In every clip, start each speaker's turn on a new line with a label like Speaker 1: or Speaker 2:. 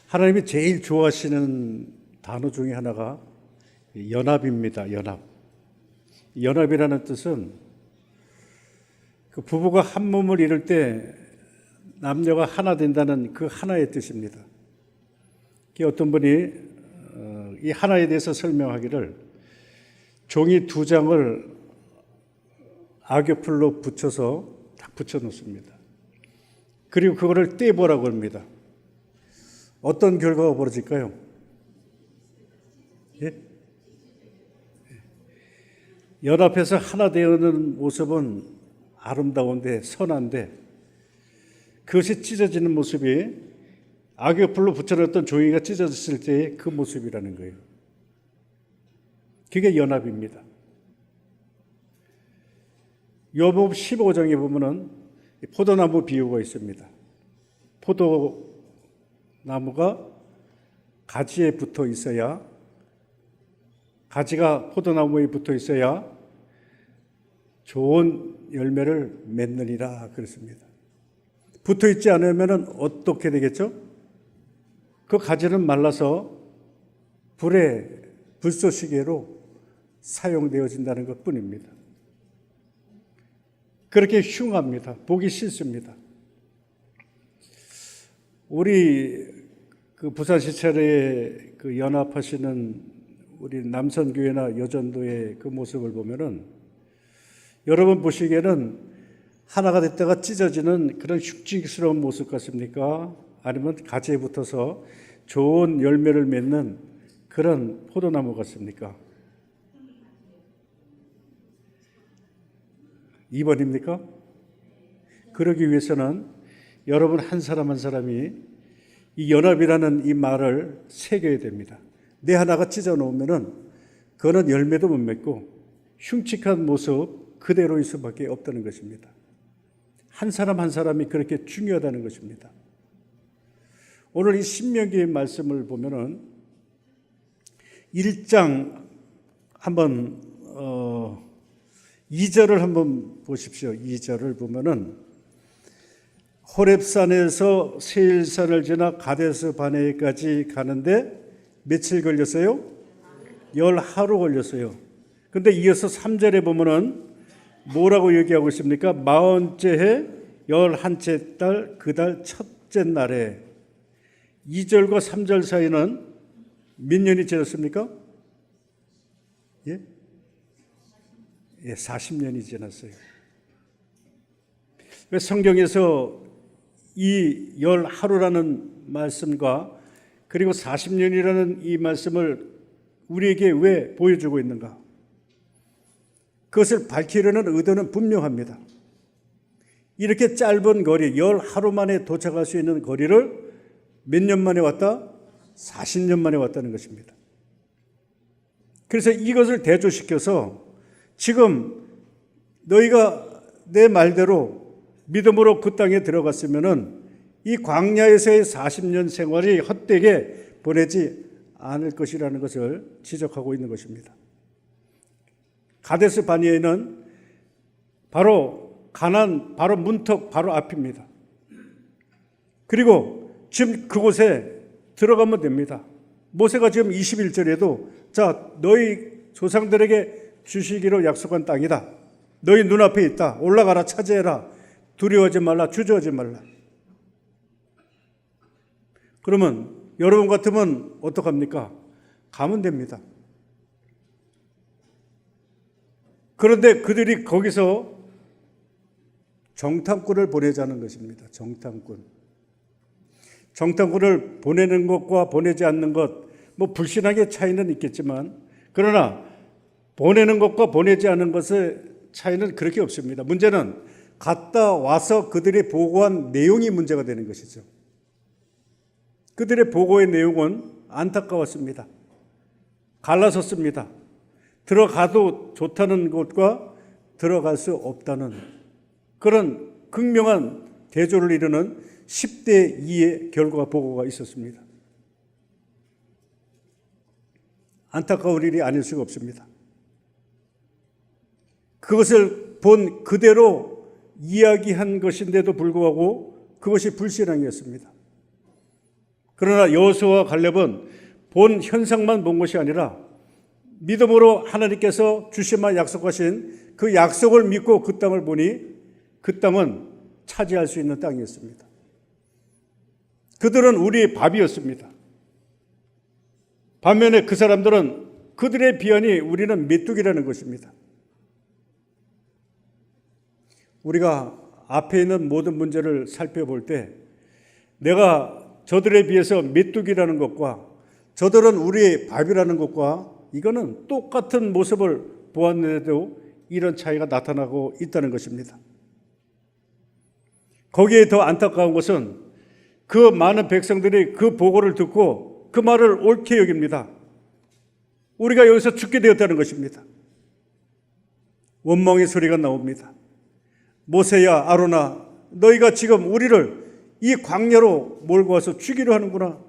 Speaker 1: 하나님이 제일 좋아하시는 단어 중에 하나가 연합입니다. 연합. 연합이라는 뜻은 그 부부가 한 몸을 이룰 때 남녀가 하나 된다는 그 하나의 뜻입니다. 어떤 분이 이 하나에 대해서 설명하기를 종이 2장을 악교풀로 붙여서 딱 붙여 놓습니다. 그리고 그거를 떼보라고 합니다. 어떤 결과가 벌어질까요? 예? 연합해서 하나 되는 모습은 아름다운데 선한데 그것이 찢어지는 모습이 악교풀로 붙여놨던 종이가 찢어졌을 때의 그 모습이라는 거예요. 그게 연합입니다. 요법 15장에 보면은 포도나무 비유가 있습니다. 포도나무가 가지에 붙어 있어야, 가지가 포도나무에 붙어 있어야 좋은 열매를 맺느니라 그랬습니다. 붙어 있지 않으면 어떻게 되겠죠? 그 가지는 말라서 불쏘시개로 사용되어진다는 것 뿐입니다. 그렇게 흉합니다. 보기 싫습니다. 우리 그 부산시찰에 그 연합하시는 우리 남선교회나 여전도의 그 모습을 보면은 여러분 보시기에는 하나가 됐다가 찢어지는 그런 흉측스러운 모습 같습니까? 아니면 가지에 붙어서 좋은 열매를 맺는 그런 포도나무 같습니까? 2번입니까? 그러기 위해서는 여러분 한 사람 한 사람이 이 연합이라는 이 말을 새겨야 됩니다. 내 하나가 찢어 놓으면은 그거는 열매도 못 맺고 흉측한 모습 그대로일 수밖에 없다는 것입니다. 한 사람 한 사람이 그렇게 중요하다는 것입니다. 오늘 이 신명기의 말씀을 보면은 1장 한번 2절을 한번 보십시오. 2절을 보면은 호렙산에서 세일산을 지나 가데스 바네까지 가는데 며칠 걸렸어요? 10하루 걸렸어요. 근데 이어서 3절에 보면은 뭐라고 얘기하고 있습니까? 40째 해 11째 달 그 달 첫째 날에 2절과 3절 사이는 몇 년이 지났습니까? 예? 예, 40년이 지났어요. 왜 성경에서 이 10하루라는 말씀과 그리고 40년이라는 이 말씀을 우리에게 왜 보여주고 있는가? 그것을 밝히려는 의도는 분명합니다. 이렇게 짧은 거리, 10하루 만에 도착할 수 있는 거리를 몇 년 만에 왔다? 40년 만에 왔다는 것입니다. 그래서 이것을 대조시켜서 지금 너희가 내 말대로 믿음으로 그 땅에 들어갔으면은 이 광야에서의 40년 생활이 헛되게 보내지 않을 것이라는 것을 지적하고 있는 것입니다. 가데스 바네아는 바로 가나안 바로 문턱 바로 앞입니다. 그리고 지금 그곳에 들어가면 됩니다. 모세가 지금 21절에도 자 너희 조상들에게 주시기로 약속한 땅이다. 너희 눈앞에 있다. 올라가라 차지해라. 두려워하지 말라. 주저하지 말라. 그러면 여러분 같으면 어떡합니까? 가면 됩니다. 그런데 그들이 거기서 정탐꾼을 보내자는 것입니다. 정탐꾼을 보내는 것과 보내지 않는 것, 뭐 불신하게 차이는 있겠지만 그러나 보내는 것과 보내지 않은 것의 차이는 그렇게 없습니다. 문제는 갔다 와서 그들이 보고한 내용이 문제가 되는 것이죠. 그들의 보고의 내용은 안타까웠습니다. 갈라섰습니다. 들어가도 좋다는 곳과 들어갈 수 없다는 그런 극명한 대조를 이루는 10대 2의 결과 보고가 있었습니다. 안타까운 일이 아닐 수가 없습니다. 그것을 본 그대로 이야기한 것인데도 불구하고 그것이 불신앙이었습니다. 그러나 여호수아와 갈렙은 본 현상만 본 것이 아니라 믿음으로 하나님께서 주시마 약속하신 그 약속을 믿고 그 땅을 보니 그 땅은 차지할 수 있는 땅이었습니다. 그들은 우리의 밥이었습니다. 반면에 그 사람들은 그들의 비하니 우리는 메뚜기라는 것입니다. 우리가 앞에 있는 모든 문제를 살펴볼 때 내가 저들에 비해서 메뚜기라는 것과 저들은 우리의 밥이라는 것과 이거는 똑같은 모습을 보았는데도 이런 차이가 나타나고 있다는 것입니다. 거기에 더 안타까운 것은 그 많은 백성들이 그 보고를 듣고 그 말을 옳게 여깁니다. 우리가 여기서 죽게 되었다는 것입니다. 원망의 소리가 나옵니다. 모세야, 아론아, 너희가 지금 우리를 이 광야로 몰고 와서 죽이려 하는구나.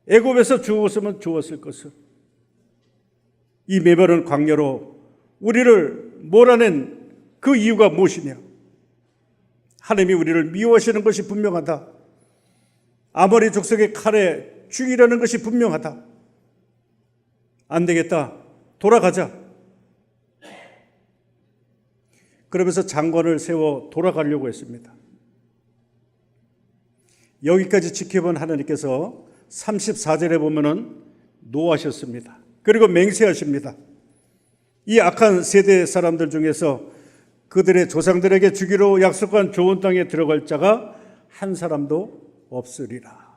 Speaker 1: 애굽에서 죽었으면 좋았을 것을. 이 메마른 광야로 우리를 몰아낸 그 이유가 무엇이냐? 하나님이 우리를 미워하시는 것이 분명하다. 아모리 족속의 칼에 죽이려는 것이 분명하다. 안 되겠다. 돌아가자. 그러면서 장관을 세워 돌아가려고 했습니다. 여기까지 지켜본 하나님께서 34절에 보면은 노하셨습니다. 그리고 맹세하십니다. 이 악한 세대 사람들 중에서 그들의 조상들에게 주기로 약속한 좋은 땅에 들어갈 자가 한 사람도 없으리라.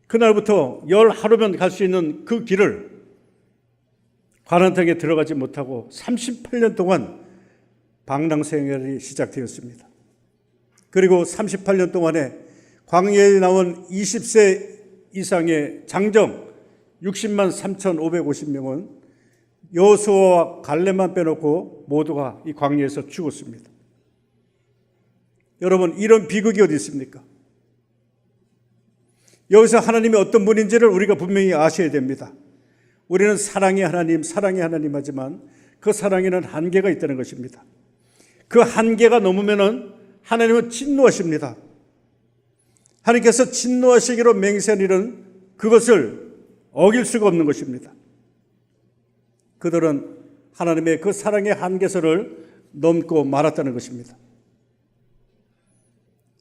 Speaker 1: 그날부터 열 하루면 갈 수 있는 그 길을 가나안 땅에 들어가지 못하고 38년 동안 방랑 생활이 시작되었습니다. 그리고 38년 동안에 광야에 나온 20세 이상의 장정 60만 3,550명은 여호수아와 갈렙만 빼놓고 모두가 이 광야에서 죽었습니다. 여러분, 이런 비극이 어디 있습니까? 여기서 하나님이 어떤 분인지를 우리가 분명히 아셔야 됩니다. 우리는 사랑의 하나님 하지만 그 사랑에는 한계가 있다는 것입니다. 그 한계가 넘으면은 하나님은 진노하십니다. 하나님께서 진노하시기로 맹세한 일은 그것을 어길 수가 없는 것입니다. 그들은 하나님의 그 사랑의 한계선을 넘고 말았다는 것입니다.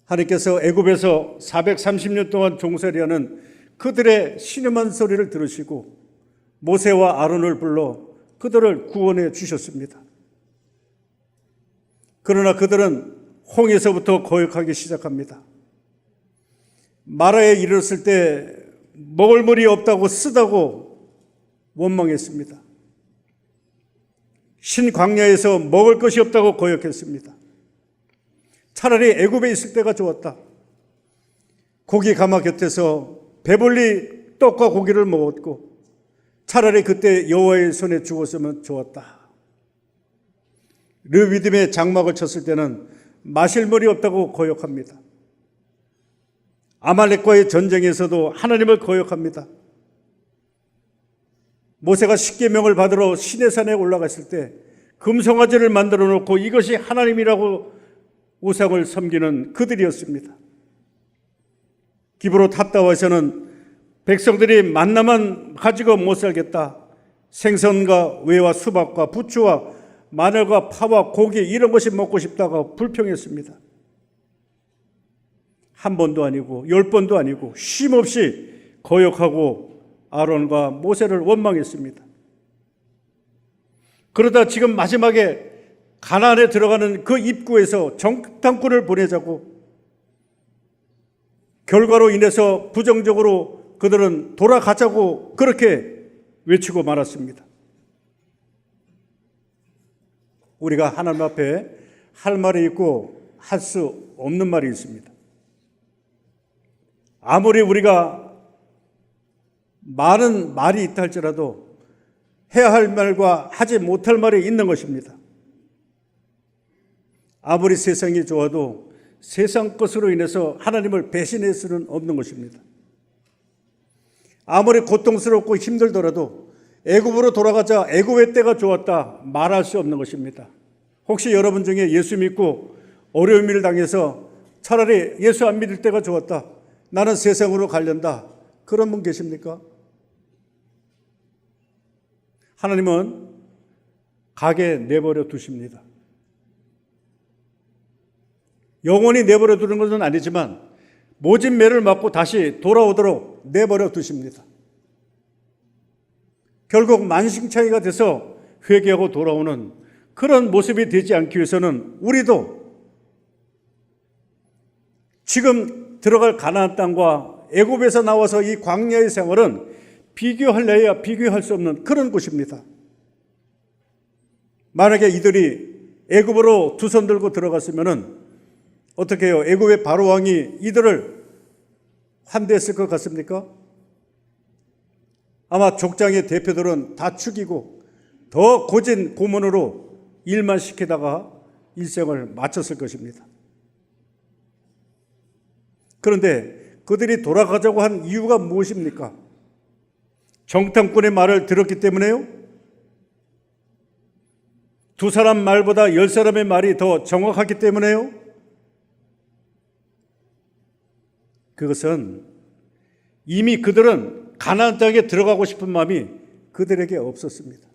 Speaker 1: 하나님께서 애굽에서 430년 동안 종살이하는 그들의 신음한 소리를 들으시고 모세와 아론을 불러 그들을 구원해 주셨습니다. 그러나 그들은 홍해에서부터 거역하기 시작합니다. 마라에 이르렀을 때 먹을 물이 없다고 쓰다고 원망했습니다. 신광야에서 먹을 것이 없다고 거역했습니다. 차라리 애굽에 있을 때가 좋았다. 고기 가마 곁에서 배불리 떡과 고기를 먹었고 차라리 그때 여호와의 손에 죽었으면 좋았다. 르비딤의 장막을 쳤을 때는 마실 물이 없다고 거역합니다. 아말렉과의 전쟁에서도 하나님을 거역합니다. 모세가 십계명을 받으러 시내산에 올라갔을 때 금송아지를 만들어 놓고 이것이 하나님이라고 우상을 섬기는 그들이었습니다. 기브롯 핫다와에서는 백성들이 만나만 가지고 못 살겠다. 생선과 외와 수박과 부추와 마늘과 파와 고기 이런 것이 먹고 싶다고 불평했습니다. 한 번도 아니고 10번도 아니고 쉼없이 거역하고 아론과 모세를 원망했습니다. 그러다 지금 마지막에 가나안에 들어가는 그 입구에서 정탐꾼을 보내자고 결과로 인해서 부정적으로 그들은 돌아가자고 그렇게 외치고 말았습니다. 우리가 하나님 앞에 할 말이 있고 할 수 없는 말이 있습니다. 아무리 우리가 많은 말이 있다 할지라도 해야 할 말과 하지 못할 말이 있는 것입니다. 아무리 세상이 좋아도 세상 것으로 인해서 하나님을 배신할 수는 없는 것입니다. 아무리 고통스럽고 힘들더라도 애굽으로 돌아가자, 애굽의 때가 좋았다 말할 수 없는 것입니다. 혹시 여러분 중에 예수 믿고 어려움을 당해서 차라리 예수 안 믿을 때가 좋았다. 나는 세상으로 가련다. 그런 분 계십니까? 하나님은 가게 내버려 두십니다. 영원히 내버려 두는 것은 아니지만 모진 매를 맞고 다시 돌아오도록 내버려 두십니다. 결국 만신창이가 돼서 회개하고 돌아오는 그런 모습이 되지 않기 위해서는 우리도 지금 들어갈 가나안 땅과 애굽에서 나와서 이 광야의 생활은 비교할래야 비교할 수 없는 그런 곳입니다. 만약에 이들이 애굽으로 두 손 들고 들어갔으면은 어떻게 해요? 애굽의 바로 왕이 이들을 환대했을 것 같습니까? 아마 족장의 대표들은 다 죽이고 더 고진 고문으로 일만 시키다가 일생을 마쳤을 것입니다. 그런데 그들이 돌아가자고 한 이유가 무엇입니까? 정탐꾼의 말을 들었기 때문에요? 두 사람 말보다 10사람의 말이 더 정확하기 때문에요? 그것은 이미 그들은 가나안 땅에 들어가고 싶은 마음이 그들에게 없었습니다.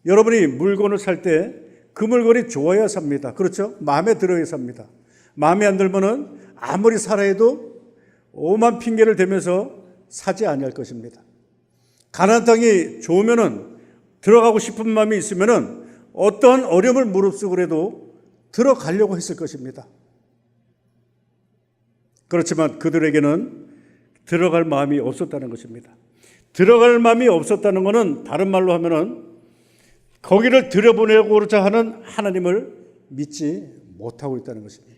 Speaker 1: 여러분이 물건을 살 때 그 물건이 좋아야 삽니다. 그렇죠? 마음에 들어야 삽니다. 마음에 안 들면은 아무리 사라 해도 오만 핑계를 대면서 사지 아니할 것입니다. 가나안 땅이 좋으면은 들어가고 싶은 마음이 있으면은 어떠한 어려움을 무릅쓰고 해도 들어가려고 했을 것입니다. 그렇지만 그들에게는 들어갈 마음이 없었다는 것입니다. 들어갈 마음이 없었다는 것은 다른 말로 하면은 거기를 들여보내고자 하는 하나님을 믿지 못하고 있다는 것입니다.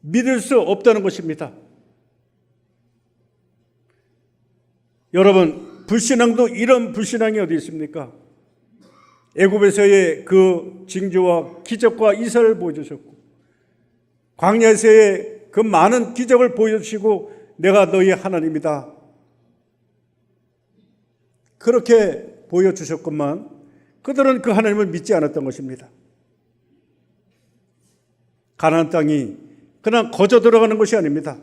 Speaker 1: 믿을 수 없다는 것입니다. 여러분, 불신앙도 이런 불신앙이 어디 있습니까? 애굽에서의 그 징조와 기적과 이사를 보여주셨고 광야에서의 그 많은 기적을 보여주시고 내가 너희의 하나님이다. 그렇게 보여주셨건만 그들은 그 하나님을 믿지 않았던 것입니다. 가나안 땅이 그냥 거저 들어가는 것이 아닙니다.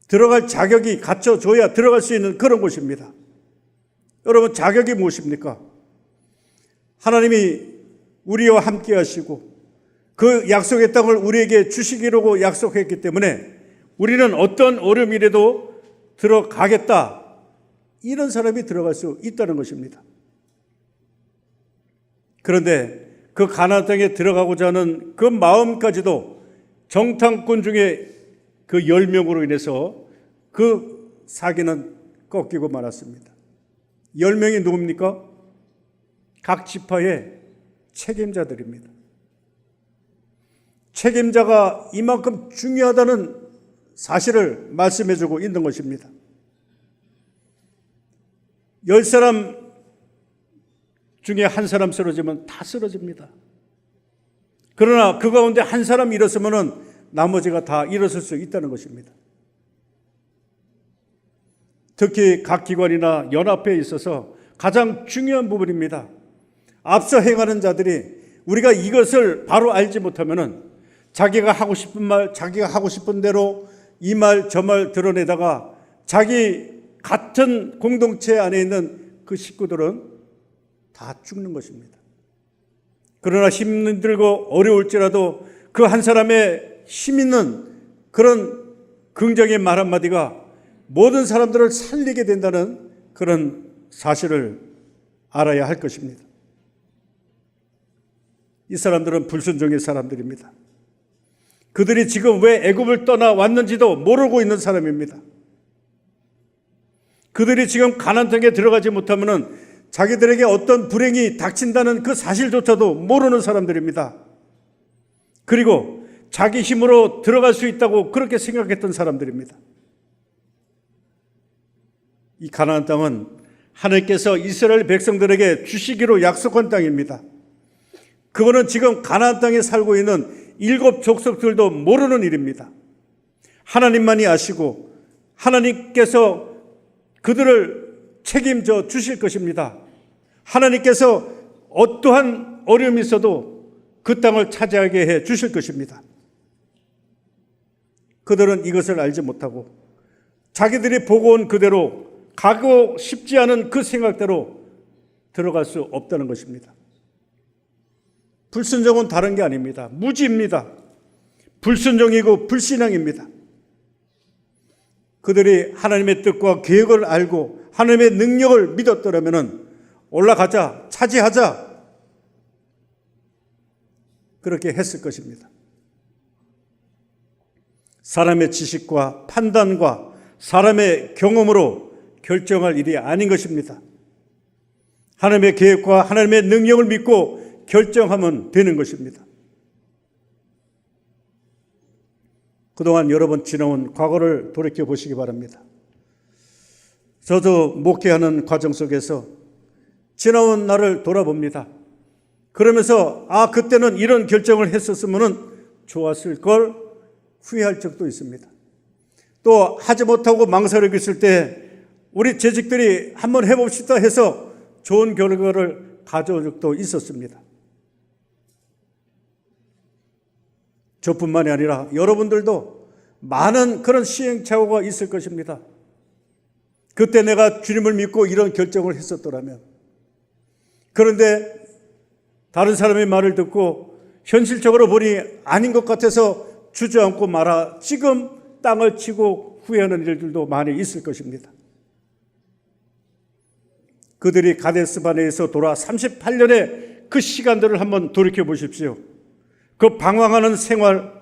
Speaker 1: 들어갈 자격이 갖춰줘야 들어갈 수 있는 그런 곳입니다. 여러분, 자격이 무엇입니까? 하나님이 우리와 함께 하시고 그 약속의 땅을 우리에게 주시기로 약속했기 때문에 우리는 어떤 어려움이라도 들어가겠다. 이런 사람이 들어갈 수 있다는 것입니다. 그런데 그 가나안 땅에 들어가고자 하는 그 마음까지도 정탐꾼 중에 그 10명으로 인해서 그 사기는 꺾이고 말았습니다. 10명이 누굽니까? 각 지파의 책임자들입니다. 책임자가 이만큼 중요하다는 사실을 말씀해주고 있는 것입니다. 10사람 중에 한 사람 쓰러지면 다 쓰러집니다. 그러나 그 가운데 한 사람 일어서면 나머지가 다 일어설 수 있다는 것입니다. 특히 각 기관이나 연합회에 있어서 가장 중요한 부분입니다. 앞서 행하는 자들이 우리가 이것을 바로 알지 못하면 자기가 하고 싶은 말, 자기가 하고 싶은 대로 이 말 저 말 드러내다가 자기 같은 공동체 안에 있는 그 식구들은 다 죽는 것입니다. 그러나 힘들고 어려울지라도 그 한 사람의 힘 있는 그런 긍정의 말 한마디가 모든 사람들을 살리게 된다는 그런 사실을 알아야 할 것입니다. 이 사람들은 불순종의 사람들입니다. 그들이 지금 왜 애굽을 떠나왔는지도 모르고 있는 사람입니다. 그들이 지금 가나안 땅에 들어가지 못하면 자기들에게 어떤 불행이 닥친다는 그 사실조차도 모르는 사람들입니다. 그리고 자기 힘으로 들어갈 수 있다고 그렇게 생각했던 사람들입니다. 이 가나안 땅은 하나님께서 이스라엘 백성들에게 주시기로 약속한 땅입니다. 그거는 지금 가나안 땅에 살고 있는 7 족속들도 모르는 일입니다. 하나님만이 아시고 하나님께서 그들을 책임져 주실 것입니다. 하나님께서 어떠한 어려움이 있어도 그 땅을 차지하게 해 주실 것입니다. 그들은 이것을 알지 못하고 자기들이 보고 온 그대로, 가고 싶지 않은 그 생각대로 들어갈 수 없다는 것입니다. 불순종은 다른 게 아닙니다. 무지입니다. 불순종이고 불신앙입니다. 그들이 하나님의 뜻과 계획을 알고 하나님의 능력을 믿었더라면 올라가자, 차지하자, 그렇게 했을 것입니다. 사람의 지식과 판단과 사람의 경험으로 결정할 일이 아닌 것입니다. 하나님의 계획과 하나님의 능력을 믿고 결정하면 되는 것입니다. 그동안 여러 번 지나온 과거를 돌이켜 보시기 바랍니다. 저도 목회하는 과정 속에서 지나온 날을 돌아봅니다. 그러면서 그때는 이런 결정을 했었으면 좋았을 걸 후회할 적도 있습니다. 또 하지 못하고 망설이고 있을 때 우리 재직들이 한번 해봅시다 해서 좋은 결과를 가져온 적도 있었습니다. 저뿐만이 아니라 여러분들도 많은 그런 시행착오가 있을 것입니다. 그때 내가 주님을 믿고 이런 결정을 했었더라면. 그런데 다른 사람의 말을 듣고 현실적으로 보니 아닌 것 같아서 주저앉고 말아 지금 땅을 치고 후회하는 일들도 많이 있을 것입니다. 그들이 가데스 바네에서 돌아 38년의 그 시간들을 한번 돌이켜 보십시오. 그 방황하는 생활,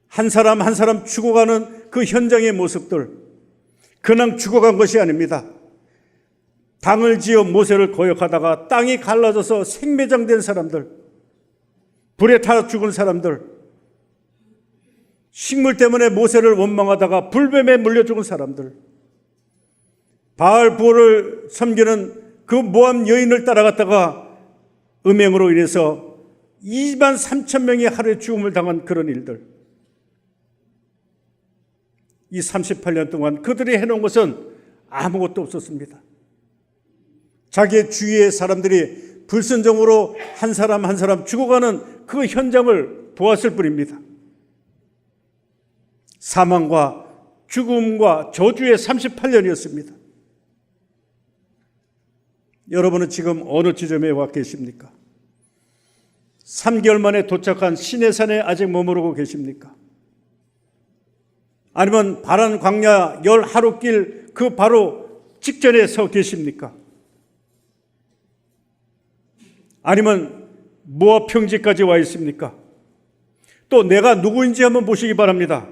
Speaker 1: 한 사람 한 사람 죽어가는 그 현장의 모습들, 그냥 죽어간 것이 아닙니다. 방을 지어 모세를 거역하다가 땅이 갈라져서 생매장된 사람들, 불에 타 죽은 사람들, 식물 때문에 모세를 원망하다가 불뱀에 물려 죽은 사람들, 바알보를 섬기는 그 모함 여인을 따라갔다가 음행으로 인해서 2만 3천 명이 하루에 죽음을 당한 그런 일들. 이 38년 동안 그들이 해놓은 것은 아무것도 없었습니다. 자기의 주위의 사람들이 불순종으로 한 사람 한 사람 죽어가는 그 현장을 보았을 뿐입니다. 사망과 죽음과 저주의 38년이었습니다. 여러분은 지금 어느 지점에 와 계십니까? 3개월 만에 도착한 시내산에 아직 머무르고 계십니까? 아니면 바란 광야 10하루길 그 바로 직전에 서 계십니까? 아니면 모압 평지까지 와 있습니까? 또 내가 누구인지 한번 보시기 바랍니다.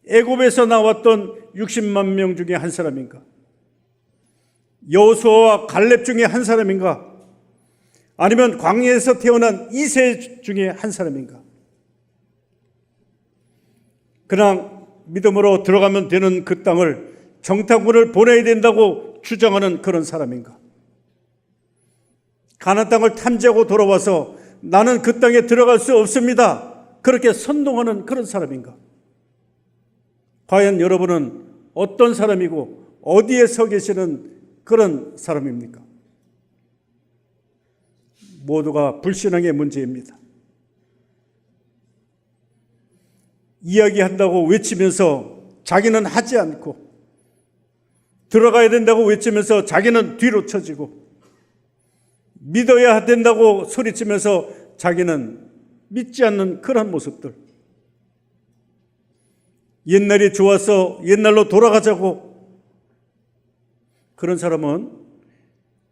Speaker 1: 애굽에서 나왔던 60만 명 중에 한 사람인가? 여호수아와 갈렙 중에 한 사람인가? 아니면 광야에서 태어난 2세 중에 한 사람인가? 그냥 믿음으로 들어가면 되는 그 땅을 정탐꾼을 보내야 된다고 주장하는 그런 사람인가? 가나안 땅을 탐지하고 돌아와서 나는 그 땅에 들어갈 수 없습니다, 그렇게 선동하는 그런 사람인가? 과연 여러분은 어떤 사람이고 어디에 서 계시는 그런 사람입니까? 모두가 불신앙의 문제입니다. 이야기한다고 외치면서 자기는 하지 않고, 들어가야 된다고 외치면서 자기는 뒤로 처지고, 믿어야 된다고 소리치면서 자기는 믿지 않는 그런 모습들. 옛날이 좋아서 옛날로 돌아가자고, 그런 사람은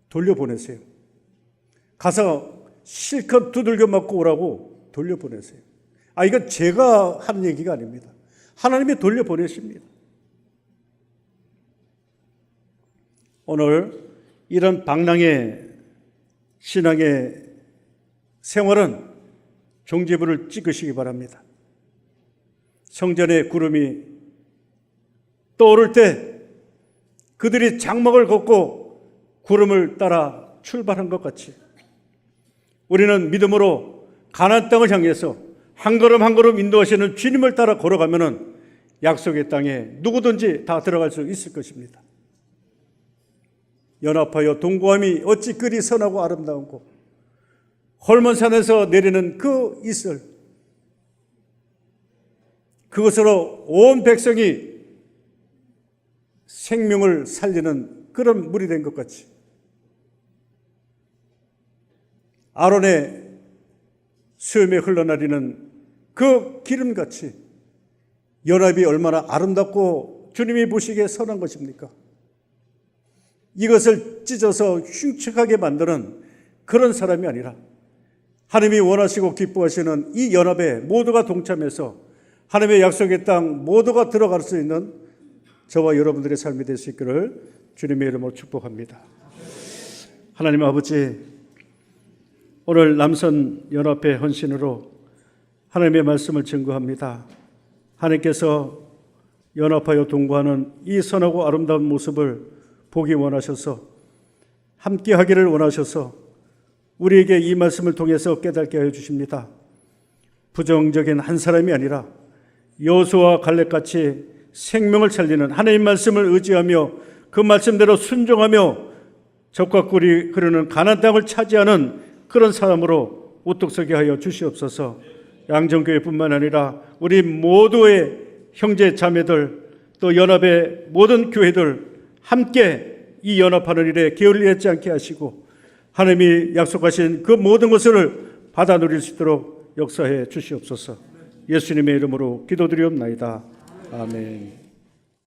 Speaker 1: 돌려보내세요. 가서 실컷 두들겨 맞고 오라고 돌려보내세요. 이건 제가 하는 얘기가 아닙니다. 하나님이 돌려보내십니다. 오늘 이런 방랑의 신앙의 생활은 종지부를 찍으시기 바랍니다. 성전에 구름이 떠오를 때 그들이 장막을 걷고 구름을 따라 출발한 것 같이 우리는 믿음으로 가나안 땅을 향해서 한 걸음 한 걸음 인도하시는 주님을 따라 걸어가면은 약속의 땅에 누구든지 다 들어갈 수 있을 것입니다. 연합하여 동거함이 어찌 그리 선하고 아름다운고. 헐몬산에서 내리는 그 이슬, 그것으로 온 백성이 생명을 살리는 그런 물이 된 것 같이, 아론의 수염에 흘러내리는 그 기름같이 연합이 얼마나 아름답고 주님이 보시기에 선한 것입니까? 이것을 찢어서 흉측하게 만드는 그런 사람이 아니라 하나님이 원하시고 기뻐하시는 이 연합에 모두가 동참해서 하나님의 약속의 땅 모두가 들어갈 수 있는 저와 여러분들의 삶이 될 수 있기를 주님의 이름으로 축복합니다. 하나님 아버지, 오늘 남선 연합회 헌신으로 하나님의 말씀을 증거합니다. 하나님께서 연합하여 동거하는 이 선하고 아름다운 모습을 보기 원하셔서, 함께 하기를 원하셔서 우리에게 이 말씀을 통해서 깨닫게 하여 주십니다. 부정적인 한 사람이 아니라 여호수아와 갈렙같이 생명을 살리는 하나님 말씀을 의지하며 그 말씀대로 순종하며 적과 꿀이 흐르는 가나안 땅을 차지하는 그런 사람으로 우뚝 서게 하여 주시옵소서. 양정교회뿐만 아니라 우리 모두의 형제 자매들, 또 연합의 모든 교회들 함께 이 연합하는 일에 게을리하지 않게 하시고 하나님이 약속하신 그 모든 것을 받아 누릴 수 있도록 역사해 주시옵소서. 예수님의 이름으로 기도드리옵나이다. 아멘.